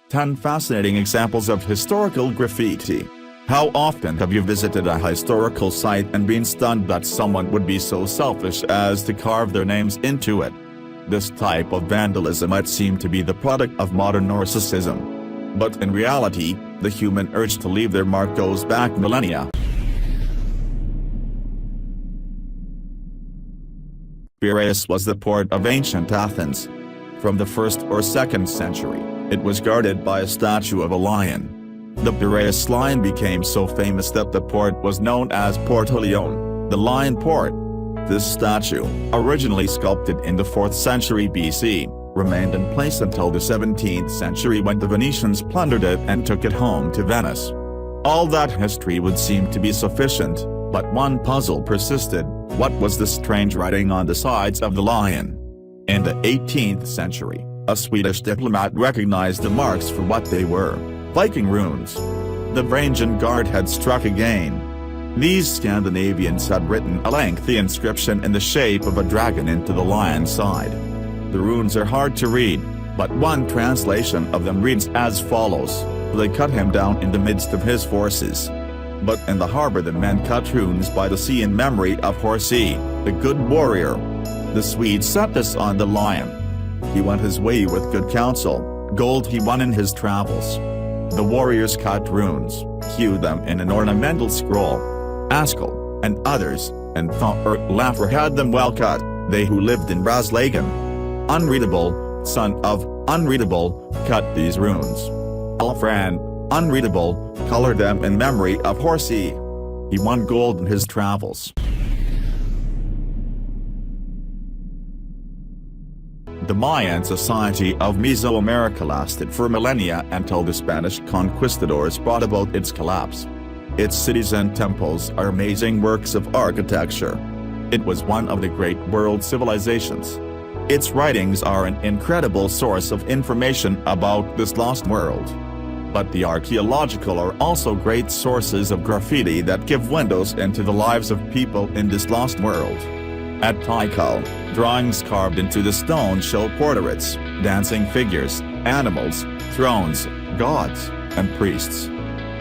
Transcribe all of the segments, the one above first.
10 Fascinating Examples of Historical Graffiti. How often have you visited a historical site and been stunned that someone would be so selfish as to carve their names into it? This type of vandalism might seem to be the product of modern narcissism. But in reality, the human urge to leave their mark goes back millennia. Piraeus was the port of ancient Athens. From the 1st or 2nd century, it was guarded by a statue of a lion. The Piraeus Lion became so famous that the port was known as Porto Leone, the Lion Port. This statue, originally sculpted in the 4th century BC, remained in place until the 17th century when the Venetians plundered it and took it home to Venice. All that history would seem to be sufficient, but one puzzle persisted: what was the strange writing on the sides of the lion? In the 18th century, a Swedish diplomat recognized the marks for what they were: Viking runes. The Varangian Guard had struck again. These Scandinavians had written a lengthy inscription in the shape of a dragon into the lion's side. The runes are hard to read, but one translation of them reads as follows: "They cut him down in the midst of his forces. But in the harbor the men cut runes by the sea in memory of Horsey, the good warrior." The Swedes set this on the lion. He went his way with good counsel, gold he won in his travels. The warriors cut runes, hewed them in an ornamental scroll. Askell, and others, and Laffer had them well cut, they who lived in Braslagen. Unreadable, son of Unreadable, cut these runes. Alfran, Unreadable, colored them in memory of Horsey. He won gold in his travels. The Mayan society of Mesoamerica lasted for millennia until the Spanish conquistadors brought about its collapse. Its cities and temples are amazing works of architecture. It was one of the great world civilizations. Its writings are an incredible source of information about this lost world. But the archaeological are also great sources of graffiti that give windows into the lives of people in this lost world. At Tikal, drawings carved into the stone show portraits, dancing figures, animals, thrones, gods, and priests.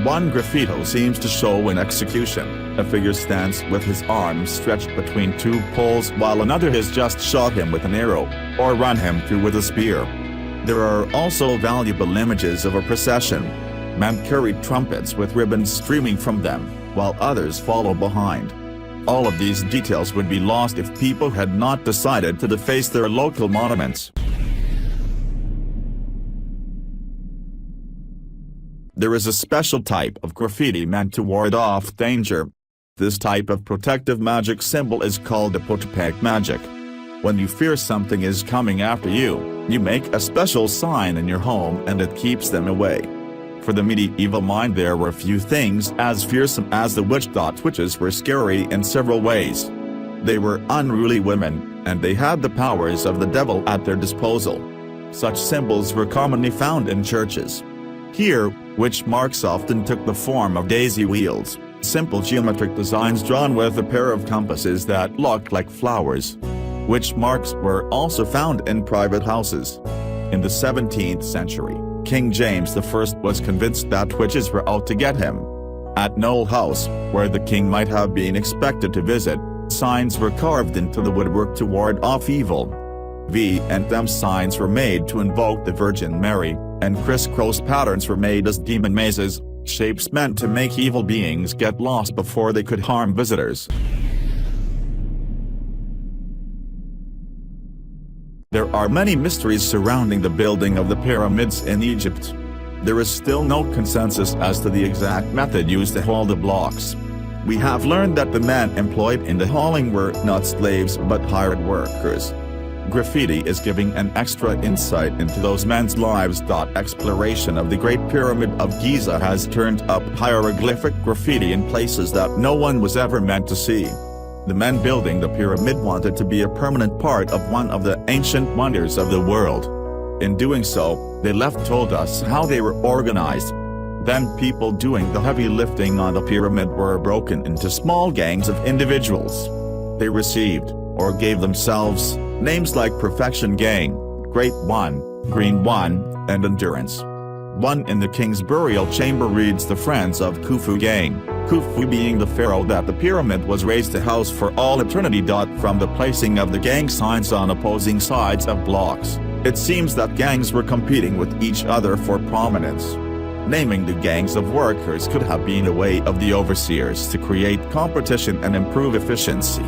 One graffito seems to show an execution. A figure stands with his arms stretched between two poles while another has just shot him with an arrow, or run him through with a spear. There are also valuable images of a procession. Men carried trumpets with ribbons streaming from them, while others follow behind. All of these details would be lost if people had not decided to deface their local monuments. There is a special type of graffiti meant to ward off danger. This type of protective magic symbol is called the Putback magic. When you fear something is coming after you, you make a special sign in your home and it keeps them away. For the medieval mind there were few things as fearsome as the witch. Witches were scary in several ways. They were unruly women, and they had the powers of the devil at their disposal. Such symbols were commonly found in churches. Here, witch marks often took the form of daisy wheels, simple geometric designs drawn with a pair of compasses that looked like flowers. Witch marks were also found in private houses. In the 17th century, King James I was convinced that witches were out to get him. At Knole House, where the king might have been expected to visit, signs were carved into the woodwork to ward off evil. V&M signs were made to invoke the Virgin Mary, and crisscross patterns were made as demon mazes, shapes meant to make evil beings get lost before they could harm visitors. There are many mysteries surrounding the building of the pyramids in Egypt. There is still no consensus as to the exact method used to haul the blocks. We have learned that the men employed in the hauling were not slaves but hired workers. Graffiti is giving an extra insight into those men's lives. Exploration of the Great Pyramid of Giza has turned up hieroglyphic graffiti in places that no one was ever meant to see. The men building the pyramid wanted to be a permanent part of one of the ancient wonders of the world. In doing so, they told us how they were organized. Then people doing the heavy lifting on the pyramid were broken into small gangs of individuals. They received, or gave themselves, names like Perfection Gang, Great One, Green One, and Endurance. One in the king's burial chamber reads the Friends of Khufu gang, Khufu being the pharaoh that the pyramid was raised to house for all eternity. From the placing of the gang signs on opposing sides of blocks, it seems that gangs were competing with each other for prominence. Naming the gangs of workers could have been a way of the overseers to create competition and improve efficiency.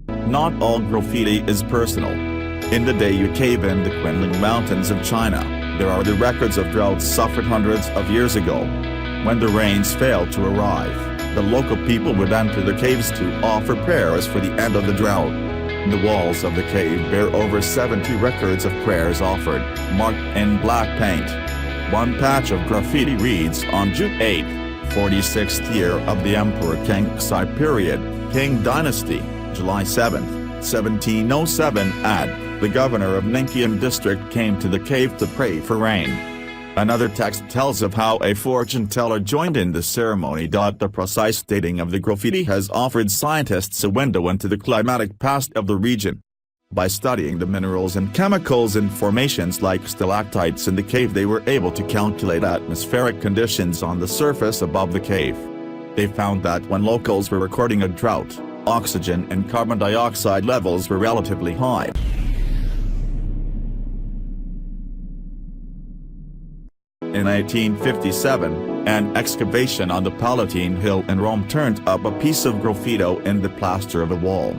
Not all graffiti is personal. In the Dayu Cave in the Kunlun Mountains of China, there are the records of droughts suffered hundreds of years ago. When the rains failed to arrive, the local people would enter the caves to offer prayers for the end of the drought. The walls of the cave bear over 70 records of prayers offered, marked in black paint. One patch of graffiti reads, on June 8, 46th year of the Emperor Kangxi period, Qing Dynasty, July 7, 1707, the governor of Ningqian district came to the cave to pray for rain. Another text tells of how a fortune teller joined in the ceremony. The precise dating of the graffiti has offered scientists a window into the climatic past of the region. By studying the minerals and chemicals in formations like stalactites in the cave, they were able to calculate atmospheric conditions on the surface above the cave. They found that when locals were recording a drought, oxygen and carbon dioxide levels were relatively high. In 1857, an excavation on the Palatine Hill in Rome turned up a piece of graffito in the plaster of a wall.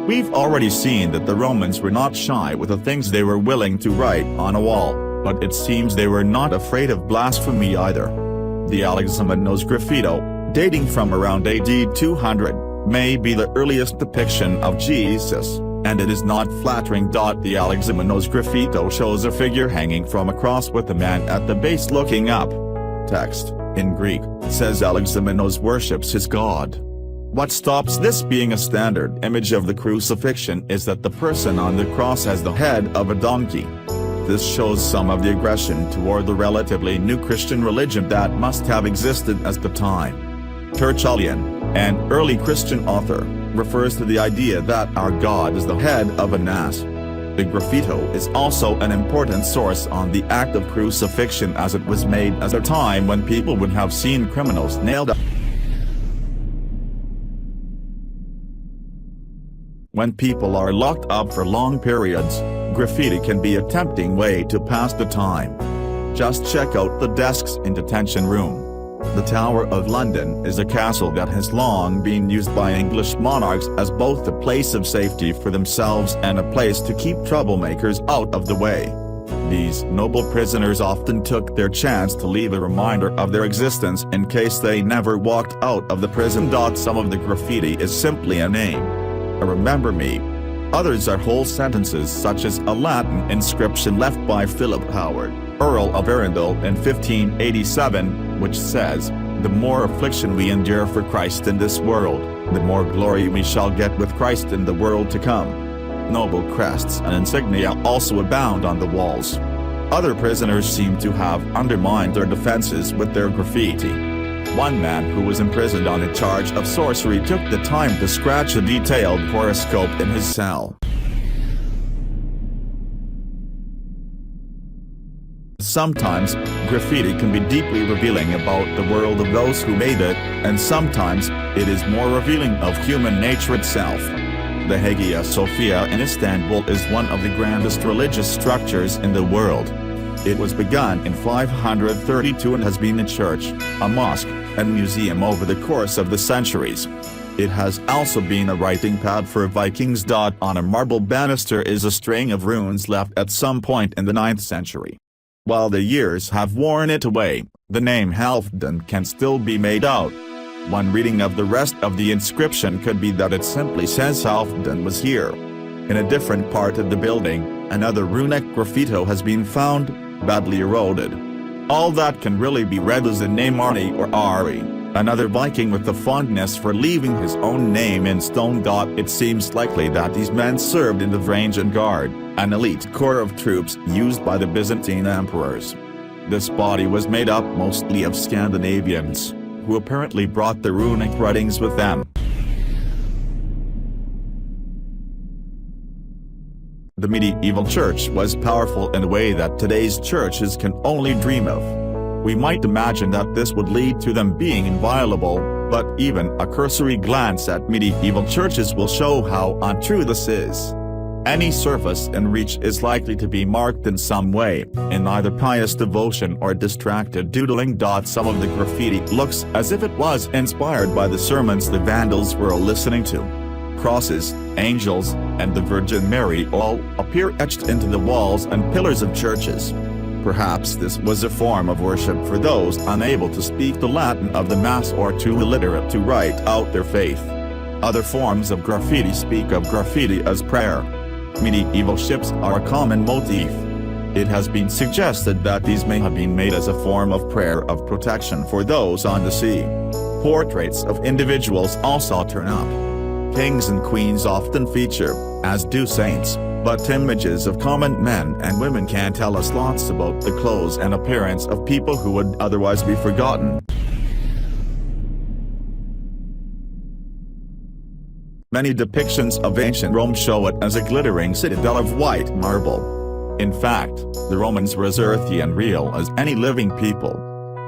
We've already seen that the Romans were not shy with the things they were willing to write on a wall, but it seems they were not afraid of blasphemy either. The Alexamenos graffito, dating from around AD 200, may be the earliest depiction of Jesus, and it is not flattering. The Alexamenos graffito shows a figure hanging from a cross with a man at the base looking up. Text, in Greek, says Alexamenos worships his god. What stops this being a standard image of the crucifixion is that the person on the cross has the head of a donkey. This shows some of the aggression toward the relatively new Christian religion that must have existed at the time. Tertullian, an early Christian author, refers to the idea that our God is the head of an ass. The graffito is also an important source on the act of crucifixion, as it was made at a time when people would have seen criminals nailed up. When people are locked up for long periods, graffiti can be a tempting way to pass the time. Just check out the desks in detention room. The Tower of London is a castle that has long been used by English monarchs as both a place of safety for themselves and a place to keep troublemakers out of the way. These noble prisoners often took their chance to leave a reminder of their existence in case they never walked out of the prison. Some of the graffiti is simply a name, a remember me. Others are whole sentences, such as a Latin inscription left by Philip Howard, Earl of Arundel in 1587, which says, "The more affliction we endure for Christ in this world, the more glory we shall get with Christ in the world to come." Noble crests and insignia also abound on the walls. Other prisoners seem to have undermined their defenses with their graffiti. One man who was imprisoned on a charge of sorcery took the time to scratch a detailed horoscope in his cell. Sometimes, graffiti can be deeply revealing about the world of those who made it, and sometimes, it is more revealing of human nature itself. The Hagia Sophia in Istanbul is one of the grandest religious structures in the world. It was begun in 532 and has been a church, a mosque, and museum over the course of the centuries. It has also been a writing pad for Vikings. On a marble banister is a string of runes left at some point in the 9th century. While the years have worn it away, the name Halfdan can still be made out. One reading of the rest of the inscription could be that it simply says Halfdan was here. In a different part of the building, another runic graffito has been found, badly eroded. All that can really be read as the name Arni or Ari, another Viking with the fondness for leaving his own name in stone. It seems likely that these men served in the Varangian Guard, an elite corps of troops used by the Byzantine emperors. This body was made up mostly of Scandinavians, who apparently brought the runic writings with them. The medieval church was powerful in a way that today's churches can only dream of. We might imagine that this would lead to them being inviolable, but even a cursory glance at medieval churches will show how untrue this is. Any surface and reach is likely to be marked in some way, in either pious devotion or distracted doodling. Some of the graffiti looks as if it was inspired by the sermons the Vandals were listening to. Crosses, angels, and the Virgin Mary all appear etched into the walls and pillars of churches. Perhaps this was a form of worship for those unable to speak the Latin of the Mass or too illiterate to write out their faith. Other forms of graffiti speak of graffiti as prayer. Medieval ships are a common motif. It has been suggested that these may have been made as a form of prayer of protection for those on the sea. Portraits of individuals also turn up. Kings and queens often feature, as do saints, but images of common men and women can tell us lots about the clothes and appearance of people who would otherwise be forgotten. Many depictions of ancient Rome show it as a glittering citadel of white marble. In fact, the Romans were as earthy and real as any living people.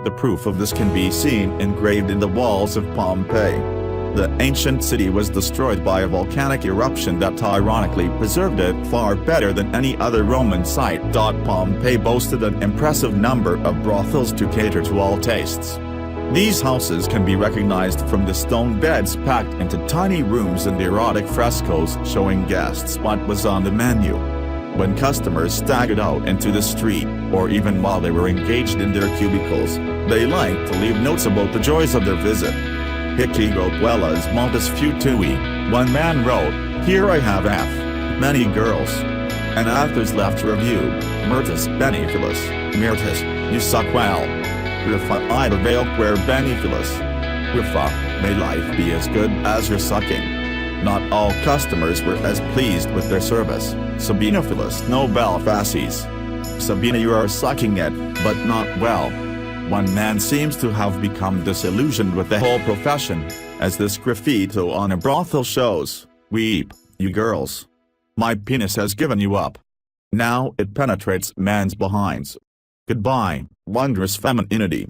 The proof of this can be seen engraved in the walls of Pompeii. The ancient city was destroyed by a volcanic eruption that ironically preserved it far better than any other Roman site. Pompeii boasted an impressive number of brothels to cater to all tastes. These houses can be recognized from the stone beds packed into tiny rooms and the erotic frescoes showing guests what was on the menu. When customers staggered out into the street, or even while they were engaged in their cubicles, they liked to leave notes about the joys of their visit. Hic ego puellas multis futui, one man wrote, "Here I have many girls." And authors left review, Myrtus benefilis, Myrtus, you suck well. Rifa ida veilquare benefilis. Rifa, may life be as good as your sucking. Not all customers were as pleased with their service. Sabinophilus nobel facies. Sabina, you are sucking it, but not well. One man seems to have become disillusioned with the whole profession, as this graffiti on a brothel shows. Weep, you girls. My penis has given you up. Now it penetrates man's behinds. Goodbye, wondrous femininity.